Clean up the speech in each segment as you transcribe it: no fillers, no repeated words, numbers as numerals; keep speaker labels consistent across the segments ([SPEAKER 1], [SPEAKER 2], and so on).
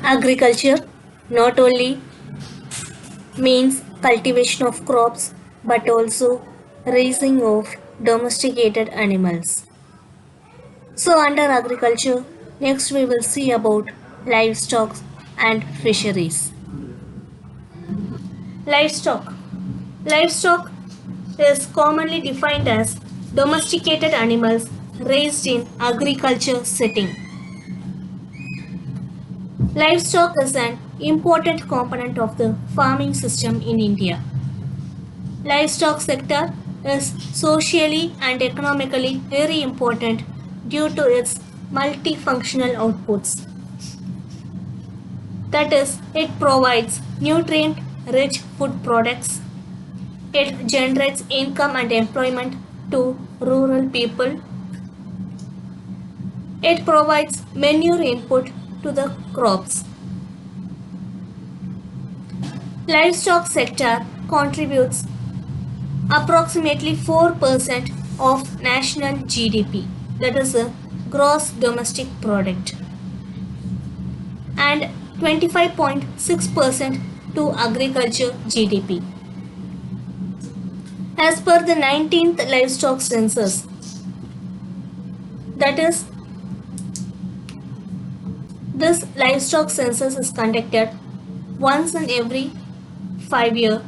[SPEAKER 1] Agriculture not only means cultivation of crops but also raising of domesticated animals. So, under agriculture, next we will see about livestock and fisheries. Livestock. Livestock is commonly defined as domesticated animals raised in agriculture setting. Livestock is an important component of the farming system in India. Livestock sector is socially and economically very important due to its multifunctional outputs. That is, it provides nutrient-rich food products. It generates income and employment to rural people. It provides manure input to the crops. Livestock sector contributes approximately 4% of national GDP, that is a gross domestic product, and 25.6% to agriculture GDP. As per the 19th livestock census, that is, this livestock census is conducted once in every 5 years.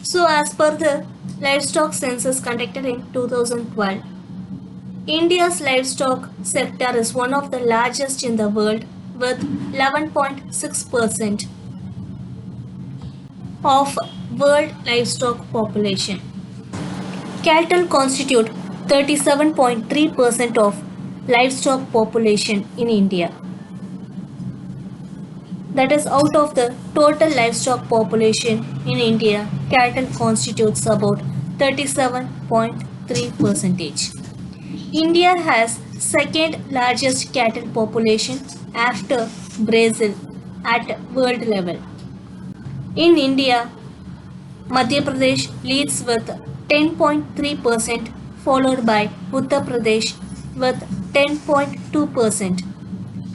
[SPEAKER 1] So, as per the livestock census conducted in 2012, India's livestock sector is one of the largest in the world with 11.6% of world livestock population. Cattle constitute 37.3% of livestock population in India. That is, out of the total livestock population in India, cattle constitutes about 37.3%. India has second largest cattle population after Brazil at world level. In India, Madhya Pradesh leads with 10.3%, followed by Uttar Pradesh with 10.2%,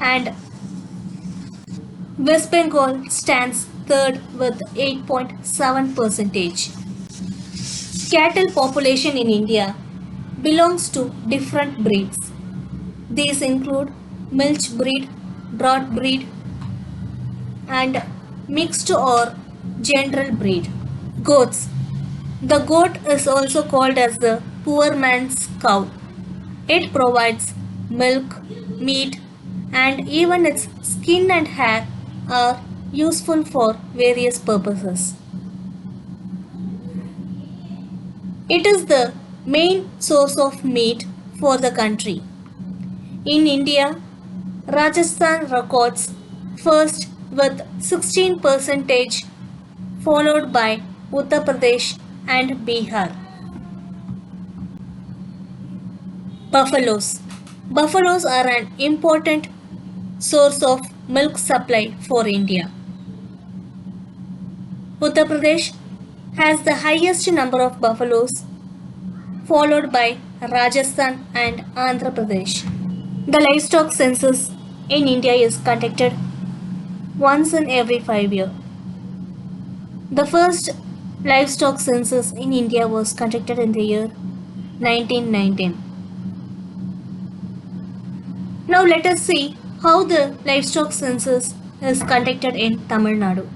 [SPEAKER 1] and West Bengal stands third with 8.7%. Cattle population in India belongs to different breeds. These include milch breed, drought breed, and mixed or general breed. Goats. The goat is also called as the poor man's cow. It provides milk, meat, and even its skin and hair are useful for various purposes. It is the main source of meat for the country. In India, Rajasthan records first with 16%, followed by Uttar Pradesh and Bihar. Buffaloes. Buffaloes are an important source of milk supply for India. Uttar Pradesh has the highest number of buffaloes, followed by Rajasthan and Andhra Pradesh. The livestock census in India is conducted once in every 5 years. The first livestock census in India was conducted in the year 1919. Now let us see how the livestock census is conducted in Tamil Nadu.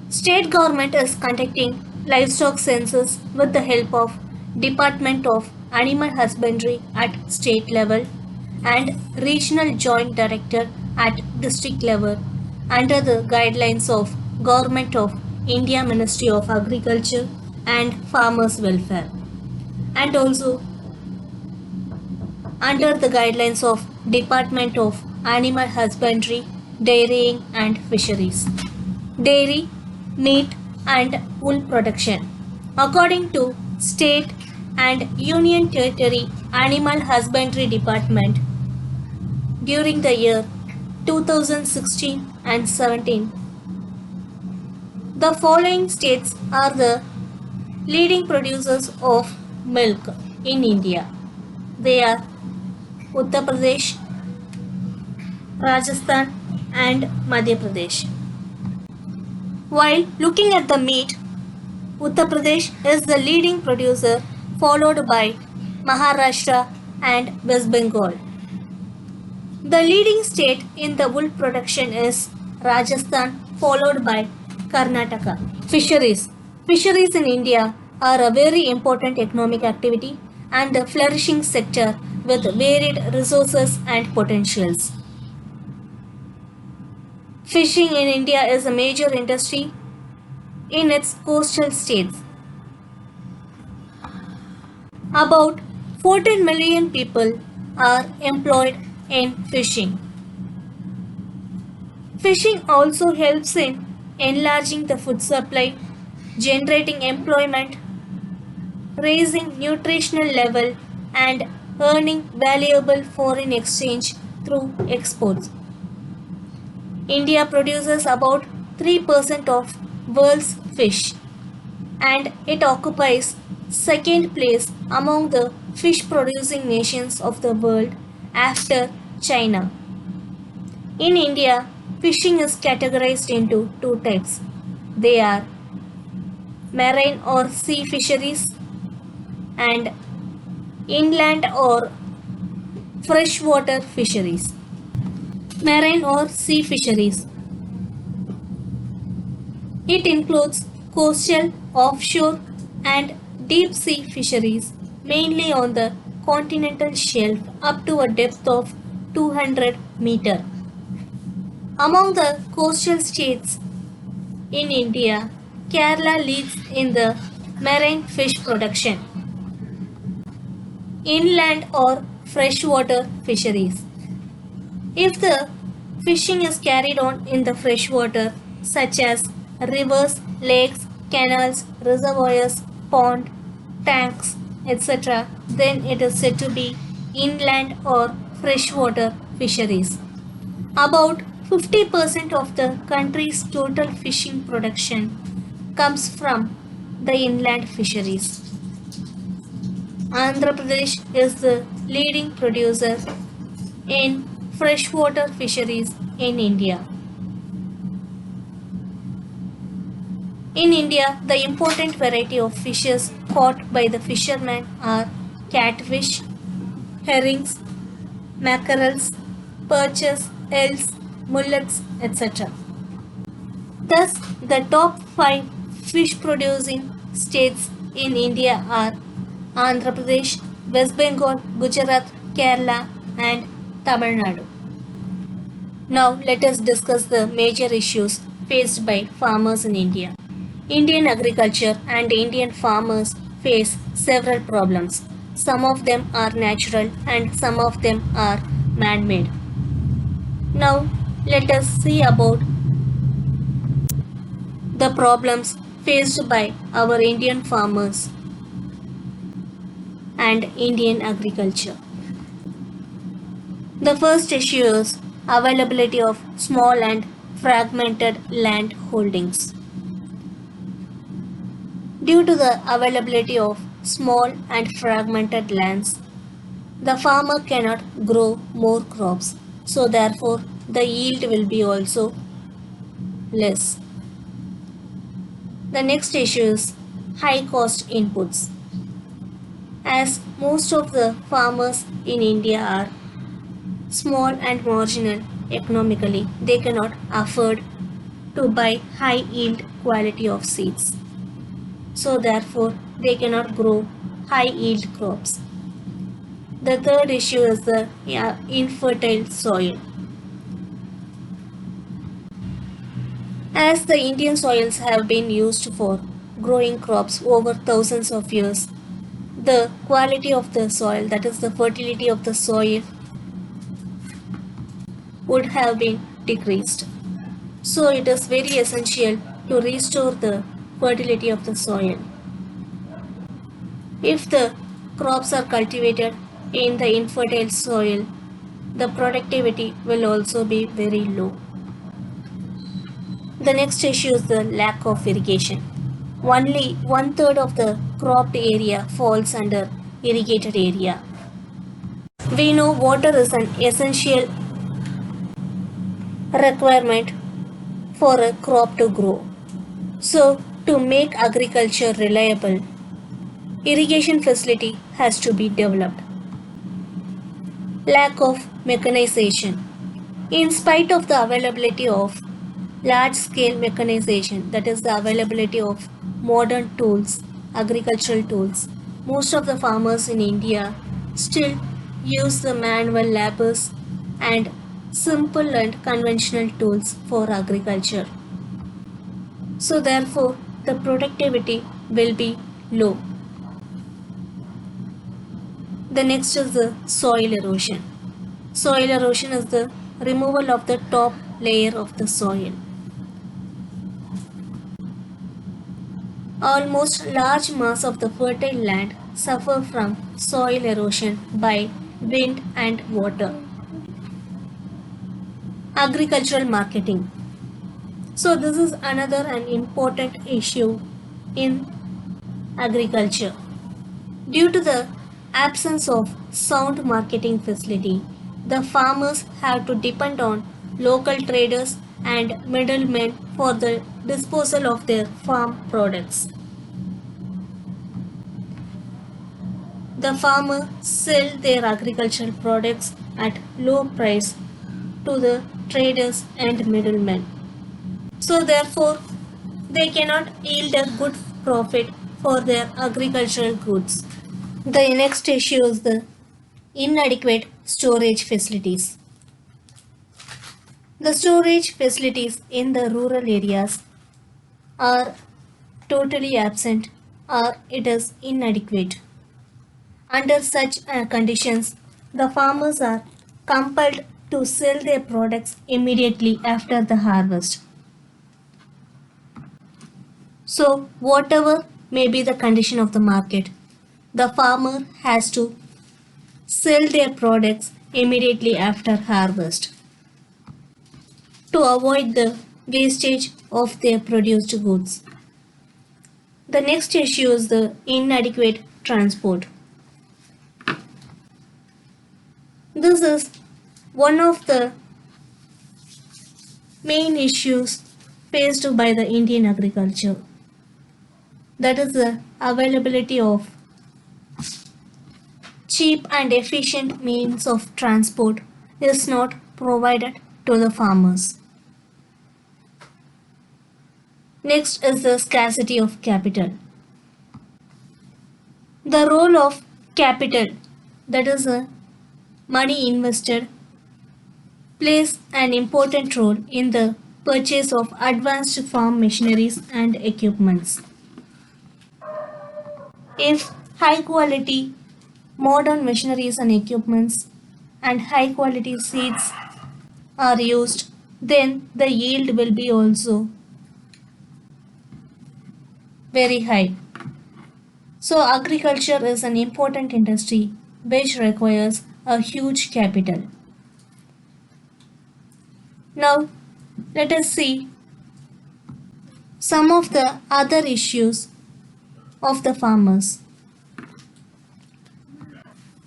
[SPEAKER 1] State government is conducting livestock census with the help of Department of Animal Husbandry at state level and Regional Joint Director at district level under the guidelines of Government of India Ministry of Agriculture and Farmers Welfare, and also under the guidelines of Department of Animal Husbandry, Dairying and Fisheries. Dairy, meat and wool production. According to State and Union Territory Animal Husbandry Department, during the year 2016 and 17, the following states are the leading producers of milk in India. They are Uttar Pradesh, Rajasthan, and Madhya Pradesh. While looking at the meat, Uttar Pradesh is the leading producer, followed by Maharashtra and West Bengal. The leading state in the wool production is Rajasthan, followed by Karnataka. Fisheries. Fisheries in India are a very important economic activity and a flourishing sector with varied resources and potentials. Fishing in India is a major industry in its coastal states. About 14 million people are employed in fishing. Fishing also helps in enlarging the food supply, generating employment, raising nutritional level, and earning valuable foreign exchange through exports. India produces about 3% of world's fish and it occupies second place among the fish producing nations of the world after China. In India, fishing is categorized into two types. They are marine or sea fisheries and inland or freshwater fisheries. Marine or sea fisheries. It includes coastal, offshore, and deep sea fisheries, mainly on the continental shelf up to a depth of 200 meter. Among the coastal states in India, Kerala leads in the marine fish production. Inland or freshwater fisheries. If the fishing is carried on in the freshwater, such as rivers, lakes, canals, reservoirs, pond, tanks, etc., then it is said to be inland or freshwater fisheries. About 50% of the country's total fishing production comes from the inland fisheries. Andhra Pradesh is the leading producer in freshwater fisheries in India. In India, the important variety of fishes caught by the fishermen are catfish, herrings, mackerels, perches, eels, mullets, etc. Thus, the top 5 fish producing states in India are Andhra Pradesh, West Bengal, Gujarat, Kerala, and Tamil Nadu. Now, let us discuss the major issues faced by farmers in India. Indian agriculture and Indian farmers face several problems. Some of them are natural and some of them are man made. Now, let us see about the problems faced by our Indian farmers and Indian agriculture. The first issue is availability of small and fragmented land holdings. Due to the availability of small and fragmented lands, the farmer cannot grow more crops, so therefore the yield will be also less. The next issue is high cost inputs. As most of the farmers in India are small and marginal economically, they cannot afford to buy high yield quality of seeds. So therefore they cannot grow high yield crops. The third issue is the infertile soil. As the Indian soils have been used for growing crops over thousands of years, the quality of the soil, that is the fertility of the soil, would have been decreased. So it is very essential to restore the fertility of the soil. If the crops are cultivated in the infertile soil, the productivity will also be very low. The next issue is the lack of irrigation. Only 1/3 of the cropped area falls under irrigated area. We know water is an essential requirement for a crop to grow. So, to make agriculture reliable, irrigation facility has to be developed. Lack of mechanization. In spite of the availability of large scale mechanization, that is the availability of modern tools, agricultural tools, most of the farmers in India still use the manual labors and simple and conventional tools for agriculture. So therefore, the productivity will be low. The next is the soil erosion. Soil erosion is the removal of the top layer of the soil. Almost large mass of the fertile land suffer from soil erosion by wind and water. Agricultural marketing. So this is another an important issue in agriculture. Due to the absence of sound marketing facility, the farmers have to depend on local traders and middlemen for the disposal of their farm products. The farmer sell their agricultural products at low price to the traders and middlemen. So therefore, they cannot yield a good profit for their agricultural goods. The next issue is the inadequate storage facilities. The storage facilities in the rural areas are totally absent or it is inadequate. Under such conditions, the farmers are compelled to sell their products immediately after the harvest. So, whatever may be the condition of the market, the farmer has to sell their products immediately after harvest to avoid the wastage of their produced goods. The next issue is the inadequate transport. This is one of the main issues faced by the Indian agriculture. That is the availability of cheap and efficient means of transport is not provided to the farmers. Next is the scarcity of capital. The role of capital, that is money invested, plays an important role in the purchase of advanced farm machineries and equipments. If high quality modern machineries and equipments and high quality seeds are used, then the yield will be also very high. So agriculture is an important industry which requires a huge capital. Now let us see some of the other issues of the farmers.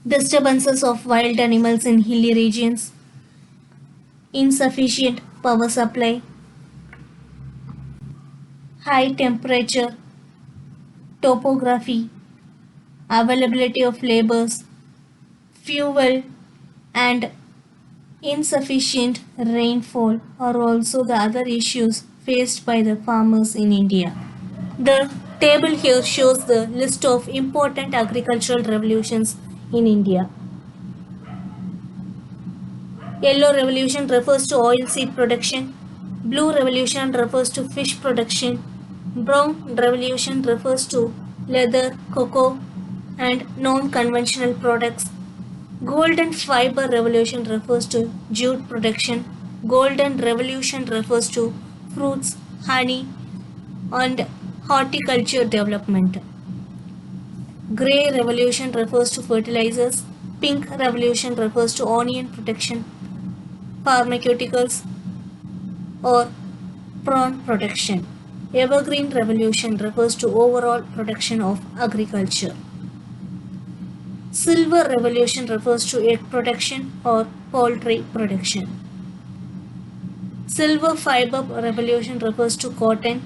[SPEAKER 1] Disturbances of wild animals in hilly regions, insufficient power supply, high temperature, topography, availability of laborers, fuel, and insufficient rainfall are also the other issues faced by the farmers in India. The table here shows the list of important agricultural revolutions in India. Yellow revolution refers to oilseed production. Blue revolution refers to fish production. Brown revolution refers to leather, cocoa, and non-conventional products. Golden fiber revolution refers to jute production. Golden revolution refers to fruits, honey, and horticulture development. Grey revolution refers to fertilizers. Pink revolution refers to onion protection, pharmaceuticals, or prawn protection. Evergreen revolution refers to overall protection of agriculture. Silver revolution refers to egg protection or poultry protection. Silver fiber revolution refers to cotton.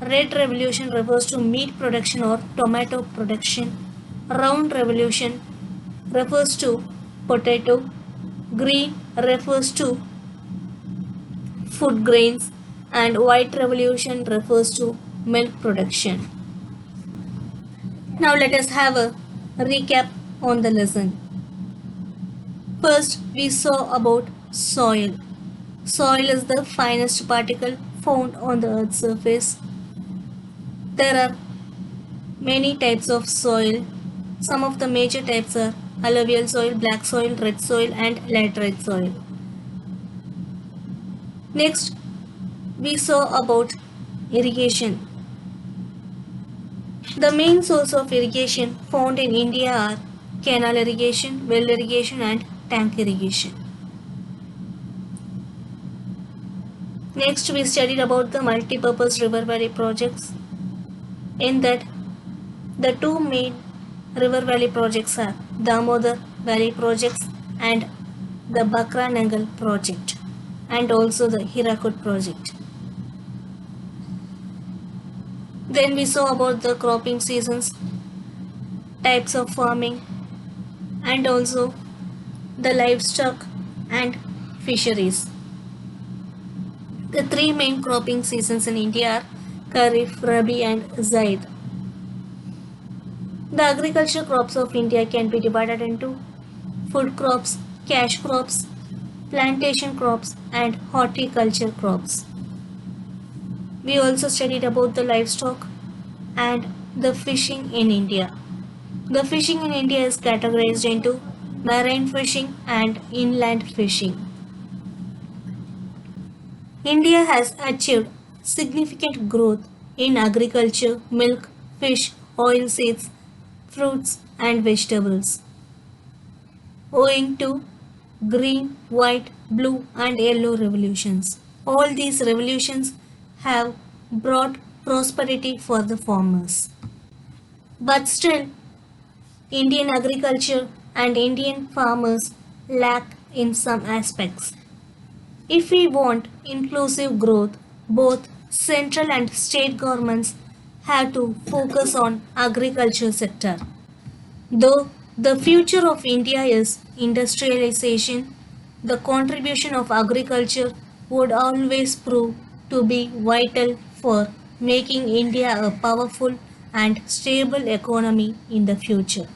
[SPEAKER 1] Red revolution refers to meat production or tomato production. Round revolution refers to potato. Green refers to food grains. And white revolution refers to milk production. Now let us have a recap on the lesson. First, we saw about soil. Soil is the finest particle found on the earth's surface. There are many types of soil. Some of the major types are alluvial soil, black soil, red soil, and laterite soil. Next, we saw about irrigation. The main source of irrigation found in India are canal irrigation, well irrigation, and tank irrigation. Next, we studied about the multi-purpose river valley projects. In that, the two main river valley projects are Damodar Valley projects and the Bakra Nangal project, and also the Hirakud project. Then we saw about the cropping seasons, types of farming, and also the livestock and fisheries. The three main cropping seasons in India are Kharif, Rabi, and Zaid. The agriculture crops of India can be divided into food crops, cash crops, plantation crops, and horticulture crops. We also studied about the livestock and the fishing in India. The fishing in India is categorized into marine fishing and inland fishing. India has achieved significant growth in agriculture, milk, fish, oilseeds, fruits, and vegetables, owing to green, white, blue, and yellow revolutions. All these revolutions have brought prosperity for the farmers. But still, Indian agriculture and Indian farmers lack in some aspects. If we want inclusive growth, both central and state governments have to focus on agriculture sector. Though the future of India is industrialization, the contribution of agriculture would always prove to be vital for making India a powerful and stable economy in the future.